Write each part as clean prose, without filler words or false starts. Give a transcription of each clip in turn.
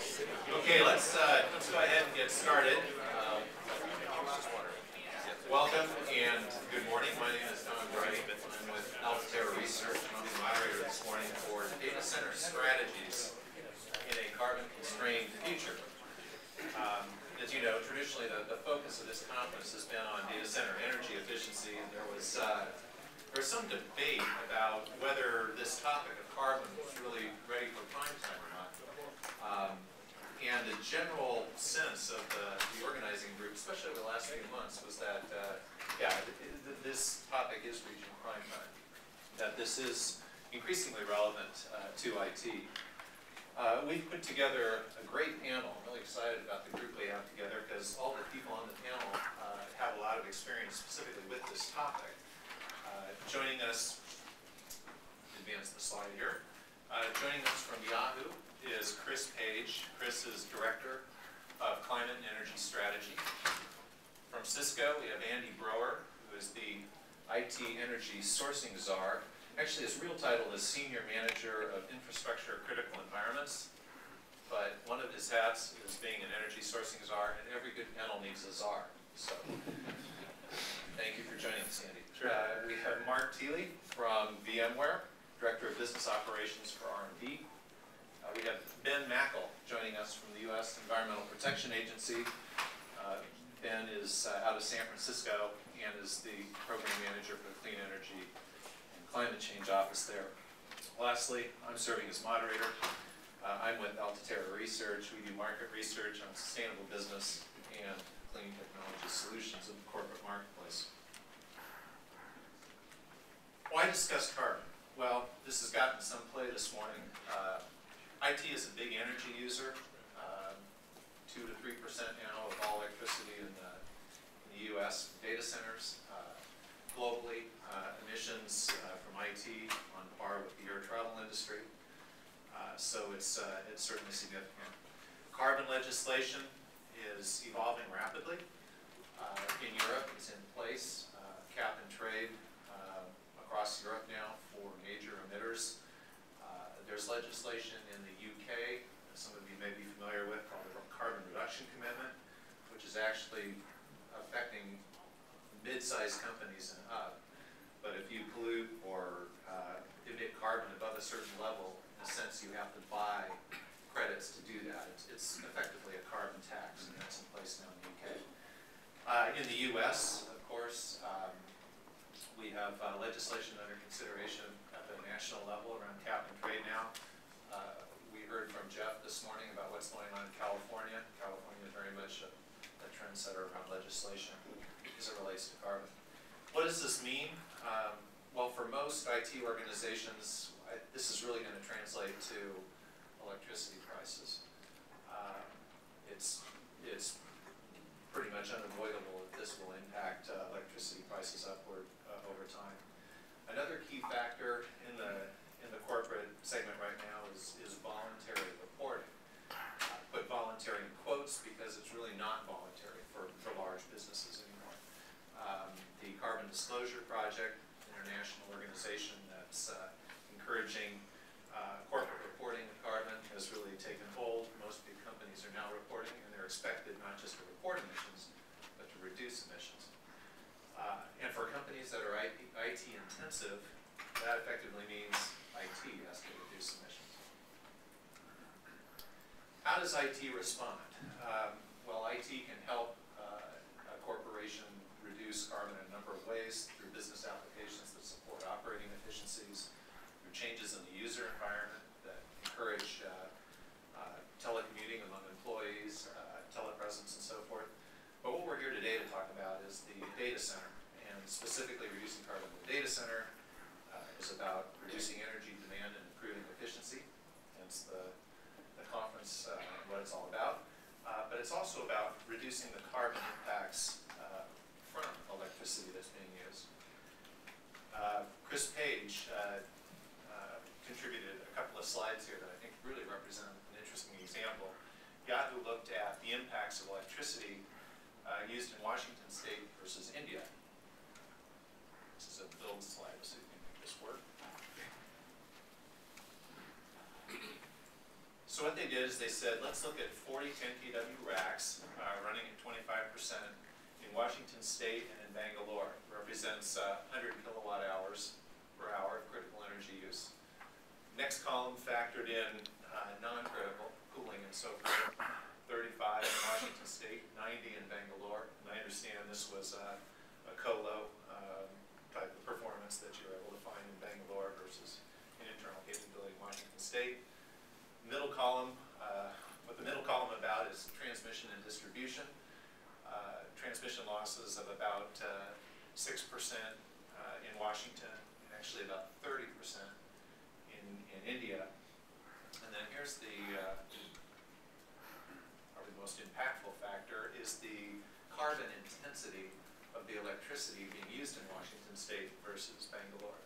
Okay, let's go ahead and get started. Welcome and good morning. My name is Don Bright. I'm with Altair Research. I'm the moderator this morning for data center strategies in a carbon-constrained future. As you know, traditionally the focus of this conference has been on data center energy efficiency, and there was some debate about whether this topic of carbon was really ready for prime time or not. And the general sense of the organizing group, especially over the last few months, was that, this topic is reaching prime time, that this is increasingly relevant to IT. We've put together a great panel. I'm really excited about the group we have together because all the people on the panel have a lot of experience specifically with this topic. Joining us, advance the slide here, joining us from Yahoo is Chris Page. Chris is Director of Climate and Energy Strategy. From Cisco, we have Andy Brower, who is the IT Energy Sourcing Czar. Actually, his real title is Senior Manager of Infrastructure Critical Environments, but one of his hats is being an Energy Sourcing Czar, and every good panel needs a czar. So, thank you for joining us, Andy. Sure. We have Mark Thiele from VMware, Director of Business Operations for R&D. We have Ben Mackel joining us from the U.S. Environmental Protection Agency. Ben is out of San Francisco and is the Program Manager for the Clean Energy and Climate Change Office there. Lastly, I'm serving as moderator. I'm with Altair Research. We do market research on sustainable business and clean technology solutions in the corporate marketplace. Why discuss carbon? Well, this has gotten some play this morning. IT is a big energy user, 2 to 3% now of all electricity in the U.S. data centers. Globally, emissions from IT on par with the air travel industry. So it's certainly significant. Carbon legislation is evolving rapidly. In Europe, it's in place, cap and trade across Europe now for major emitters. There's legislation in the UK, some of you may be familiar with, called the Carbon Reduction Commitment, which is actually affecting mid-sized companies and up. But if you pollute or emit carbon above a certain level, in a sense you have to buy credits to do that. It's effectively a carbon tax, and that's in place now in the UK. In the US, of course, we have legislation under consideration at the national level around cap and trade now. We heard from Jeff this morning about what's going on in California. California is very much a trendsetter around legislation as it relates to carbon. What does this mean? Well, for most IT organizations, this is really going to translate to electricity prices. It's pretty much unavoidable that this will impact electricity prices upward over time. Another key factor in the corporate segment right now is voluntary reporting. Put voluntary in quotes because it's really not voluntary for large businesses anymore. The Carbon Disclosure Project, international organization that's encouraging corporate reporting of carbon, has really taken hold. Most big companies are now reporting, and they're expected not just to report emissions, but to reduce emissions. And for companies that are IT intensive, that effectively means IT has to reduce emissions. How does IT respond? Well, IT can help a corporation reduce carbon in a number of ways, through business applications that support operating efficiencies, through changes in the user environment that encourage telecommuting among employees, telepresence, and so forth. But what we're here today to talk about is the data center, and specifically reducing carbon in the data center is about reducing energy demand and improving efficiency. Hence the conference, what it's all about. But it's also about reducing the carbon impacts from electricity that's being used. Chris Page contributed a couple of slides here that I think really represent an interesting example. Yahoo looked at the impacts of electricity used in Washington State versus India. This is a build slide, so you can make this work. So what they did is they said, let's look at 40 10 kW racks running at 25% in Washington State and in Bangalore. Represents 100 kilowatt hours per hour of critical energy use. Next column factored in non-critical, cooling and so forth. 35 in Washington State, 90 in Bangalore. And I understand this was a colo type of performance that you're able to find in Bangalore versus an internal capability in Washington State. Middle column, what the middle column about is transmission and distribution. Transmission losses of about 6% in Washington, and actually about 30% in India. And then here's the probably the most impactful factor is the carbon intensity of the electricity being used in Washington State versus Bangalore.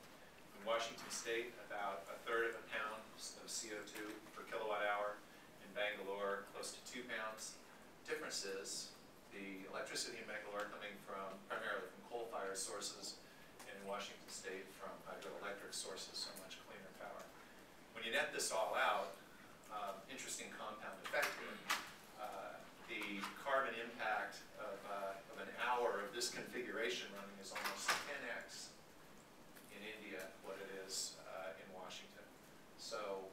In Washington State, about 1/3 of a pound of CO2 per kilowatt hour. In Bangalore, close to 2 pounds. Difference is the electricity in Bangalore coming from primarily from coal-fired sources, and in Washington State from hydroelectric sources, so much cleaner power. When you net this all out, interesting compound effect here. The carbon impact of an hour of this configuration running is almost 10x in India what it is in Washington. So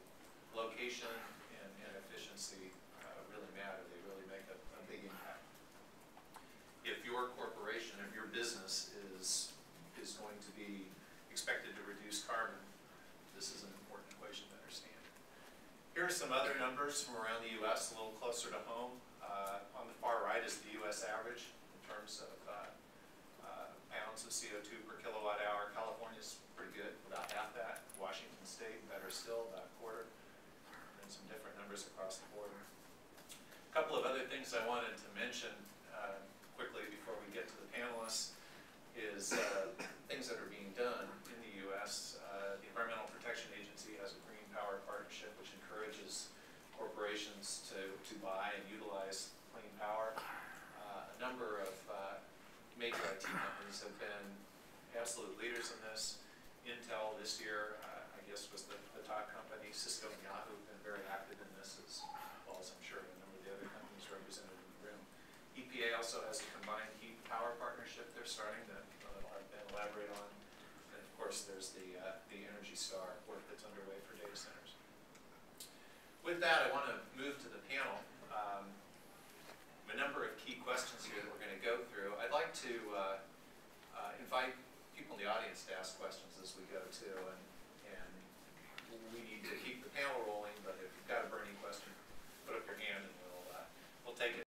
location and efficiency really matter. They really make a big impact. If your corporation, if your business is going to be expected to reduce carbon, this is an important equation to understand. Here are some other numbers from around the U.S., a little closer to home. On the far right is the U.S. average in terms of pounds of CO2 per kilowatt hour. California's pretty good, about half that. Washington State, better still, about a quarter. And some different numbers across the board. A couple of other things I wanted to mention quickly before we get to the panelists is things that are being done in the U.S. The Environmental Protection Agency has a green power partnership which encourages corporations to buy and utilize clean power. A number of major IT companies have been absolute leaders in this. Intel this year, I guess, was the top company. Cisco and Yahoo have been very active in this, as well as I'm sure a number of the other companies represented in the room. EPA also has a combined heat power partnership they're starting to elaborate on. And of course, there's the Energy Star work that's underway for data centers. With that, I want to move to the panel. A number of key questions here that we're going to go through. I'd like to invite people in the audience to ask questions as we go too, and we need to keep the panel rolling, but if you've got a burning question, put up your hand and we'll take it.